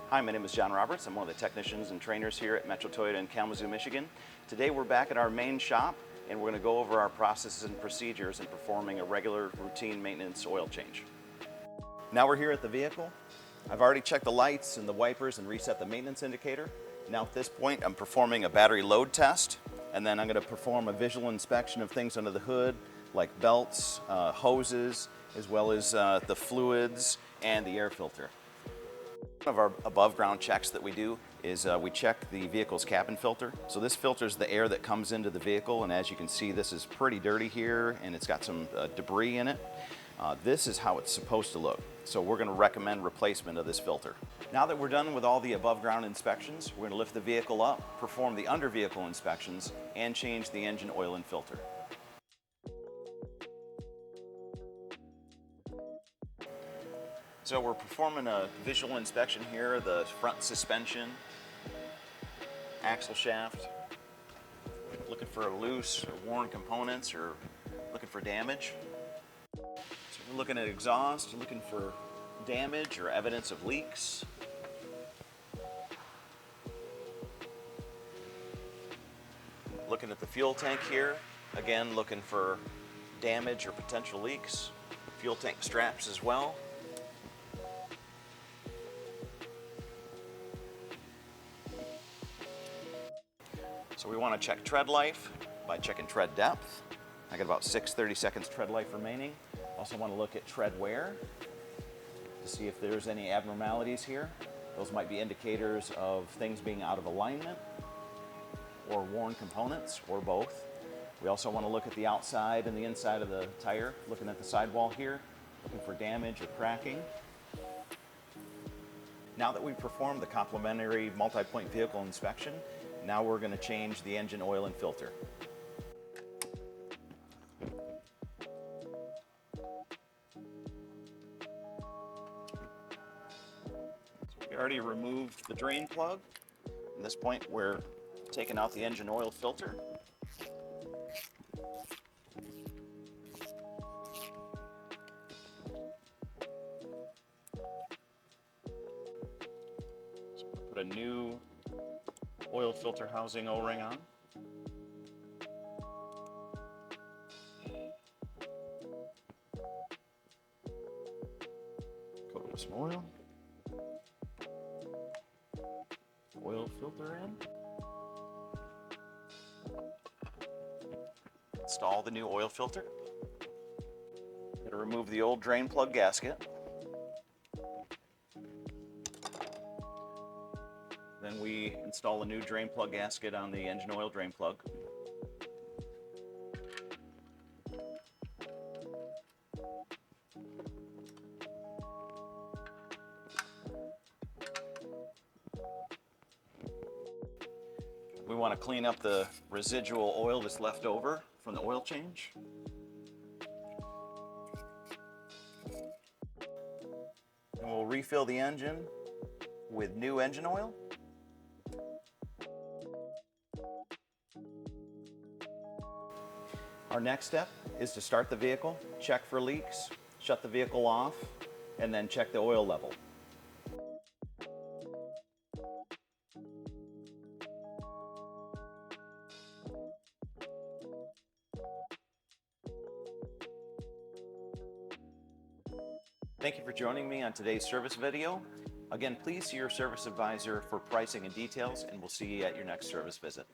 Hi, my name is John Roberts. I'm one of the technicians and trainers here at Metro Toyota in Kalamazoo, Michigan. Today we're back at our main shop and we're going to go over our processes and procedures in performing a regular routine maintenance oil change. Now we're here at the vehicle. I've already checked the lights and the wipers and reset the maintenance indicator. Now at this point I'm performing a battery load test, and then I'm going to perform a visual inspection of things under the hood like belts, hoses, as well as the fluids and the air filter. One of our above ground checks that we do is we check the vehicle's cabin filter. So this filters the air that comes into the vehicle, and as you can see, this is pretty dirty here and it's got some debris in it. This is how it's supposed to look. So we're going to recommend replacement of this filter. Now that we're done with all the above ground inspections, we're going to lift the vehicle up, perform the under vehicle inspections, and change the engine oil and filter. So we're performing a visual inspection here of the front suspension, axle shaft, looking for loose or worn components or looking for damage. So we're looking at exhaust, looking for damage or evidence of leaks. Looking at the fuel tank here, again looking for damage or potential leaks. Fuel tank straps as well. So we want to check tread life by checking tread depth. I got about 30 seconds tread life remaining. Also want to look at tread wear to see if there's any abnormalities here. Those might be indicators of things being out of alignment or worn components or both. We also want to look at the outside and the inside of the tire, looking at the sidewall here, looking for damage or cracking. Now that we've performed the complimentary multi-point vehicle inspection, now we're going to change the engine oil and filter. So we already removed the drain plug. At this point, we're taking out the engine oil filter. So we'll put a new oil filter housing O-ring on. Coat it with some oil. Oil filter in. Install the new oil filter. Going to remove the old drain plug gasket. Then we install a new drain plug gasket on the engine oil drain plug. We want to clean up the residual oil that's left over from the oil change. And we'll refill the engine with new engine oil. Our next step is to start the vehicle, check for leaks, shut the vehicle off, and then check the oil level. Thank you for joining me on today's service video. Again, please see your service advisor for pricing and details, and we'll see you at your next service visit.